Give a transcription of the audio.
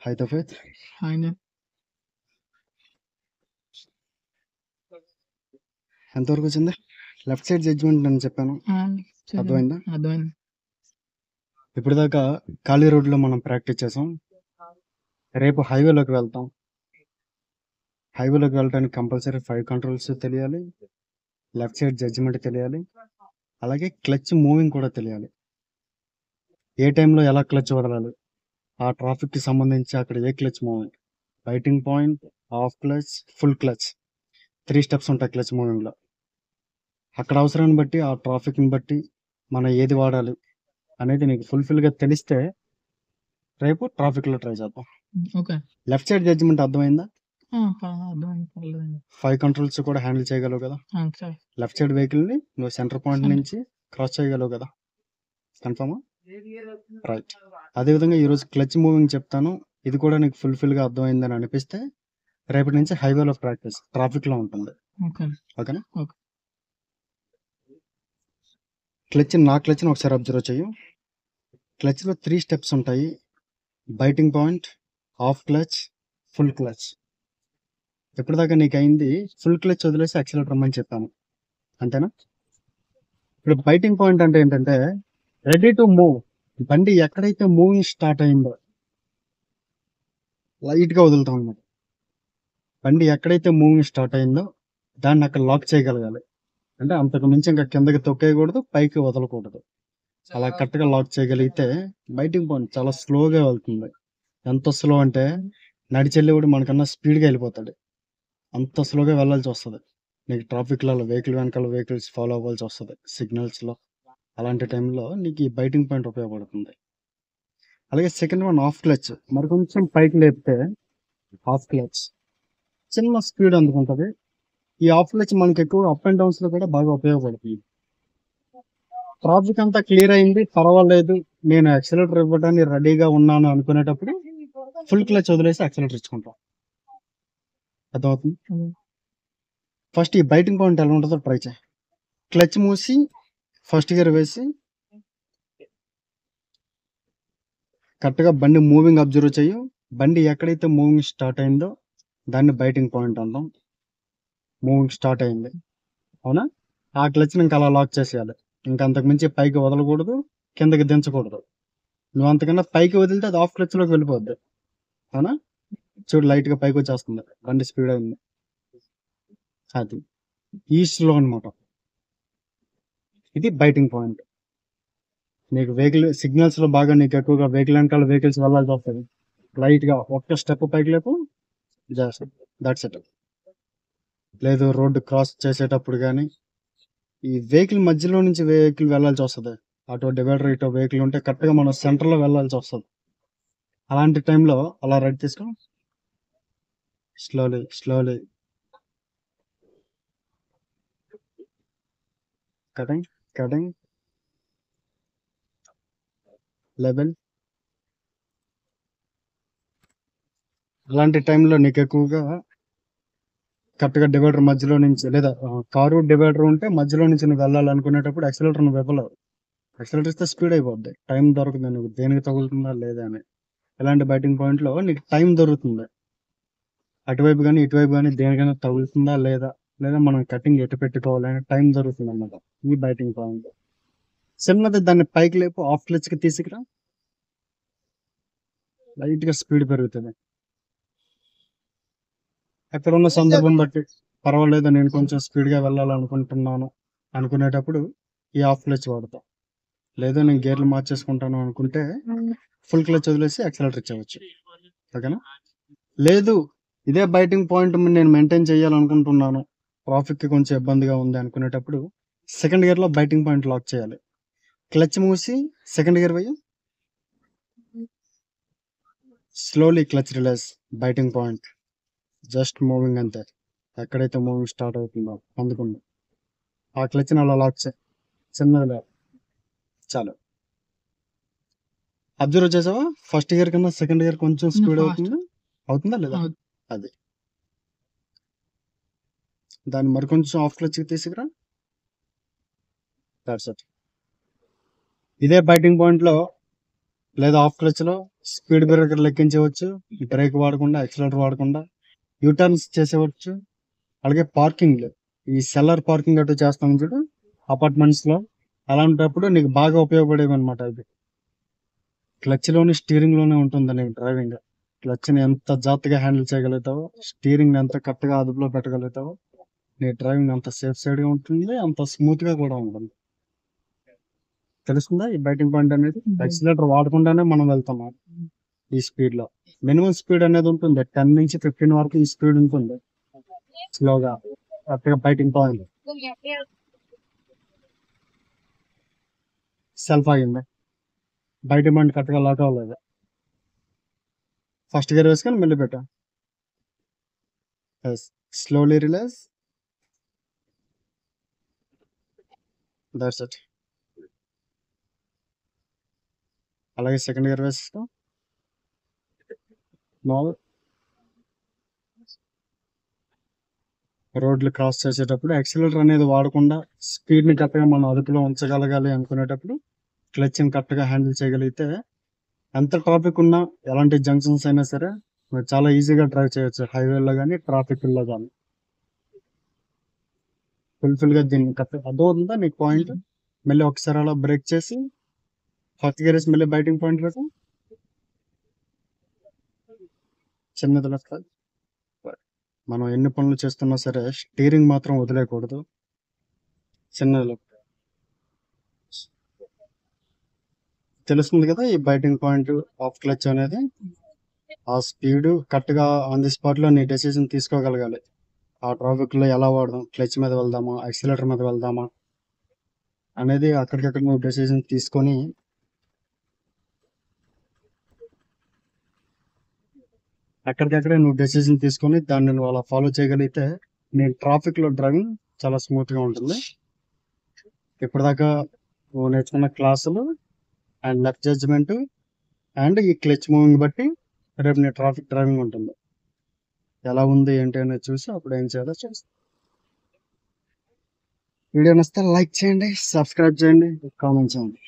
Hi తఫేత్, ఆయన ఎంతవరకు వచ్చింది? లెఫ్ట్ సైడ్ జడ్జ్మెంట్ అని చెప్పాను, అర్థమైందా? అర్థమైంది. ఇప్పుడు దాకా ఖాళీ రోడ్లో మనం ప్రాక్టీస్ చేసాం. రేపు హైవేలోకి వెళ్తాం. హైవేలోకి వెళ్ళడానికి కంపల్సరీ 5 కంట్రోల్స్ తెలియాలి, లెఫ్ట్ సైడ్ జడ్జ్మెంట్ తెలియాలి, అలాగే క్లచ్ మూవింగ్ కూడా తెలియాలి. ఏ టైంలో ఎలా క్లచ్ వదలాలి, ఆ ట్రాఫిక్కి సంబంధించి అక్కడ ఏ clutch moving, biting point, half clutch, full clutch, 3 steps ఉంటాయి క్లచ్ మూవింగ్లో. అక్కడ అవసరాన్ని బట్టి, ఆ ట్రాఫిక్ని బట్టి మనం ఏది వాడాలి అనేది నీకు ఫుల్ఫిల్గా తెలిస్తే రేపు ట్రాఫిక్లో ట్రై చేద్దాం. ఓకే, లెఫ్ట్ సైడ్ జడ్జ్మెంట్ అర్థమైందా? అర్థమైంది. 5 కంట్రోల్స్ కూడా హ్యాండిల్ చేయగలవు కదా? సరే. లెఫ్ట్ సైడ్ వెహికల్ని నువ్వు సెంటర్ పాయింట్ నుంచి క్రాస్ చేయగలవు కదా? కన్ఫర్మా? రైట్. అదేవిధంగా ఈరోజు క్లచ్ మూవింగ్ చెప్తాను, ఇది కూడా నీకు ఫుల్ఫిల్గా అర్థమైందని అనిపిస్తే రేపటి నుంచి హైవేలో ప్రాక్టీస్ ట్రాఫిక్లో ఉంటుంది. ఓకేనా? క్లచ్ని ఒకసారి అబ్జర్వ్ చెయ్యి. క్లచ్లో 3 స్టెప్స్ ఉంటాయి: biting point, half clutch, full clutch. ఎప్పటిదాకా నీకు అయింది ఫుల్ క్లచ్ వదిలేసి యాక్సిలరేటర్ రమ్మని చెప్పాను, అంతేనా? ఇప్పుడు బైటింగ్ పాయింట్ అంటే ఏంటంటే రెడీ టు మూవ్. బండి ఎక్కడైతే మూవింగ్ స్టార్ట్ అయిందో లైట్గా వదులుతాం అన్నమాట. బండి ఎక్కడైతే మూవింగ్ స్టార్ట్ అయిందో దాన్ని అక్కడ లాక్ చేయగలగాలి. అంటే అంతకు మించి ఇంకా కిందకి తొక్కేయకూడదు, పైకి వదలకూడదు. అలా కరెక్ట్గా లాక్ చేయగలిగితే బైటింగ్ పాయింట్ చాలా స్లోగా వెళ్తుంది. ఎంత స్లో అంటే నడిచెళ్ళేవాడు మనకన్నా స్పీడ్గా వెళ్ళిపోతాడు, అంత స్లోగా వెళ్ళాల్సి వస్తుంది. నీకు ట్రాఫిక్లలో వెహికల్ వెనకాల వెహికల్స్ ఫాలో అవ్వాల్సి వస్తుంది సిగ్నల్స్లో. అలాంటి టైంలో నీకు ఈ బైటింగ్ పాయింట్ ఉపయోగపడుతుంది. అలాగే సెకండ్ వన్ హాఫ్ క్లచ్. మరి కొంచెం పైకి లేపితే హాఫ్ క్లచ్ చిన్న స్పీడ్ అందుకుంటుంది. ఈ హాఫ్ క్లచ్ మనకి ఎక్కువ అప్ అండ్ డౌన్స్లో కూడా బాగా ఉపయోగపడుతుంది. ట్రాఫిక్ అంతా క్లియర్ అయింది, పర్వాలేదు, నేను యాక్సిలరేటర్ ఇవ్వడానికి రెడీగా ఉన్నాను అనుకునేటప్పుడు ఫుల్ క్లచ్ వదిలేసి యాక్సిలరేటర్ ఇచ్చుకుంటాం. అర్థమవుతుంది? ఫస్ట్ ఈ బైటింగ్ పాయింట్ ఎలా ఉంటుందో ట్రై చేయి. క్లచ్ మూసి ఫస్ట్ గేర్ వేసి కరెక్ట్గా బండి మూవింగ్ అబ్జర్వ్ చెయ్యి. బండి ఎక్కడైతే మూవింగ్ స్టార్ట్ అయిందో దాన్ని బైటింగ్ పాయింట్ అంటాం. మూవింగ్ స్టార్ట్ అయింది, అవునా? ఆ క్లచ్ని ఇంకా అలా లాక్ చేసేయాలి. ఇంకా అంతకుమించి పైకి వదలకూడదు, కిందకి దించకూడదు. నువ్వు అంతకన్నా పైకి వదిలితే అది ఆఫ్ క్లచ్లోకి వెళ్ళిపోద్ది, అవునా? చూడు, లైట్గా పైకి వచ్చేస్తుంది, బండి స్పీడ్ అయింది. అది ఈస్ట్లో అనమాట. ఇది బైటింగ్ పాయింట్. నీకు వెహికల్ సిగ్నల్స్లో బాగా నీకు ఎక్కువగా వెహికల్ వెనకాల వెహికల్స్ వెళ్ళాల్సి వస్తుంది. లైట్గా ఒక్క స్టెప్ పైకి లేపు, జస్ట్ దట్స్ ఇట్. లేదు రోడ్డు క్రాస్ చేసేటప్పుడు కానీ ఈ వెహికల్ మధ్యలో నుంచి వెహికల్ వెళ్ళాల్సి వస్తుంది. అటు డివైడర్ ఇటు వెహికల్ ఉంటే కరెక్ట్గా మనం సెంటర్లో వెళ్ళాల్సి వస్తుంది. అలాంటి టైంలో అలా రెడీ తీసుకో, slowly slowly cutting cutting level. అలాంటి టైంలో నీకు ఎక్కువగా కరెక్ట్గా డివైడర్ మధ్యలో నుంచి, లేదా కారు డివైడర్ ఉంటే మధ్యలో నుంచి నువ్వు వెళ్ళాలనుకునేటప్పుడు యాక్సిలరేటర్ నువ్వు ఇవ్వలేవు. యాక్సిలరేటర్ ఇస్తే స్పీడ్ అయిపోద్ది, టైం దొరుకుతుంది నువ్వు దేనికి తగులుతుందా లేదా అని. ఇలాంటి బైటింగ్ పాయింట్లో నీకు టైం దొరుకుతుంది. అటువైపు కానీ ఇటువైపు కానీ దేనికైనా తగులుతుందా లేదా, లేదా మనం కటింగ్ ఎటు పెట్టుకోవాలి అనే టైం దొరుకుతుంది అన్నమాట ఈ బైటింగ్ పాయింట్. చిన్నది, దాన్ని పైకి లేపు, ఆఫ్ క్లచ్కి తీసుకురా, లైట్గా స్పీడ్ పెరుగుతుంది. అక్కడ ఉన్న సందర్భం బట్టి పర్వాలేదు, నేను కొంచెం స్పీడ్గా వెళ్ళాలనుకుంటున్నాను అనుకునేటప్పుడు ఈ ఆఫ్ క్లచ్ వాడతాం. లేదు నేను గేర్లు మార్చేసుకుంటాను అనుకుంటే ఫుల్ క్లచ్ వదిలేసి యాక్సిలరేటర్ ఇచ్చేవచ్చు, ఓకేనా? లేదు ఇదే బైటింగ్ పాయింట్ నేను మెయింటైన్ చేయాలనుకుంటున్నాను, ట్రాఫిక్కి కొంచెం ఇబ్బందిగా ఉంది అనుకునేటప్పుడు సెకండ్ గేర్లో బైటింగ్ పాయింట్ లాక్ చేయాలి. క్లచ్ మూసి సెకండ్ గేర్ వేయి, slowly clutch release, biting point just moving అంతే. ఎక్కడైతే మూవింగ్ స్టార్ట్ అవుతుందో అందుకుంది ఆ క్లచ్ని అలా లాక్ చేయి, చిన్నది చాలు. అబ్జర్వ్ చేసావా? ఫస్ట్ గేర్ కన్నా సెకండ్ గేర్ కొంచెం స్పీడ్ అవుతుందా లేదా? అది దాన్ని మరికొంచెం ఆఫ్ క్లచ్కి తీసుకురా, దట్స్ ఇట్. ఇదే బైటింగ్ పాయింట్లో లేదా ఆఫ్ క్లచ్లో స్పీడ్ బ్రేకర్ లెక్కించవచ్చు, బ్రేక్ వాడకుండా, యాక్సిలరేటర్ వాడకుండా యూటర్న్స్ చేసేవచ్చు. అలాగే పార్కింగ్, ఈ సెల్లర్ పార్కింగ్ అటు చేస్తాం చూడు అపార్ట్మెంట్స్ లో, అలాంటప్పుడు నీకు బాగా ఉపయోగపడేవి అనమాట. ఇది క్లచ్ లోని స్టీరింగ్ లోనే ఉంటుంది నీకు డ్రైవింగ్. క్లచ్ ని ఎంత జాగ్రత్తగా హ్యాండిల్ చేయగలుగుతావో, స్టీరింగ్ ఎంత కరెక్ట్ గా అదుపులో పెట్టగలుగుతావో, నీ డ్రైవింగ్ అంత సేఫ్ సైడ్ గా ఉంటుంది, అంత స్మూత్ గా కూడా ఉంటుంది. తెలుస్తుందా ఈ బైటింగ్ పాయింట్ అనేది? యాక్సిలరేటర్ వాడకుండానే మనం వెళ్తున్నాం ఈ స్పీడ్ లో. మినిమం స్పీడ్ అనేది ఉంటుంది 10 నుంచి 15 వరకు ఈ స్పీడ్ ఉంటుంది. స్లోగా కరెక్ట్ గా బైటింగ్ పాయింట్. సెల్ఫ్ ఆగింది, బైటింగ్ పాయింట్ కరెక్ట్ గా లాక్ అవ్వలేదు. ఫస్ట్ గేర్ వేసుకొని మళ్ళీ పెట్టా. Slowly relax, that's it. అలాగే సెకండ్ గేర్ వేస్తాం. రోడ్లు క్రాస్ చేసేటప్పుడు యాక్సిలరేటర్ అనేది వాడకుండా స్పీడ్ ని కరెక్ట్ గా మనం అదుపులో ఉంచగలగాలి అనుకునేటప్పుడు క్లచ్ ని కరెక్ట్ గా హ్యాండిల్ చేయగలిగితే ఎంత ట్రాఫిక్ ఉన్నా, ఎలాంటి జంక్షన్స్ అయినా సరే మీరు చాలా ఈజీగా డ్రైవ్ చేయొచ్చు. హైవేలో కానీ, ట్రాఫిక్ లో కానీ. ఫుల్ఫిల్ గా దీన్ని కరెక్ట్ అర్థమవుతుందా నీకు పాయింట్? మళ్ళీ ఒకసారి అలా బ్రేక్ చేసి ఫస్ట్ గేర్ వేసి మళ్ళీ బైటింగ్ పాయింట్ లో చిన్నది లెఫ్ట్. మనం ఎన్ని పనులు చేస్తున్నా సరే స్టీరింగ్ మాత్రం వదిలేయకూడదు. చిన్నది లెఫ్ట్. తెలుస్తుంది కదా ఈ బైటింగ్ పాయింట్ ఆఫ్ క్లచ్ అనేది. ఆ స్పీడ్ కరెక్ట్ గా ఆన్ ది స్పాట్ లో నీ డెసిషన్ తీసుకోగలగాలి. ఆ ట్రాఫిక్ లో ఎలా వాడదాం, క్లచ్ మీద వెళ్దామా, యాక్సిలరేటర్ మీద వెళ్దామా అనేది అక్కడికక్కడ నువ్వు డెసిషన్ తీసుకొని అక్కడికక్కడే నువ్వు డెసిషన్ తీసుకొని దాన్ని నువ్వు అలా ఫాలో చేయగలిగితే నీ ట్రాఫిక్ లో డ్రైవింగ్ చాలా స్మూత్ గా ఉంటుంది. ఇప్పటిదాకా నువ్వు నేర్చుకున్న క్లాసులు అండ్ లెఫ్ట్ జడ్జ్మెంట్ అండ్ ఈ క్లచ్ మూవింగ్ బట్టి రేపు నీ ట్రాఫిక్ డ్రైవింగ్ ఉంటుంది. ఎలా ఉంది ఏంటి అనేది చూసి అప్పుడు ఏం చేయాలో చేస్తా. వీడియో నచ్చితే లైక్ చేయండి, సబ్స్క్రైబ్ చేయండి, కామెంట్ చేయండి.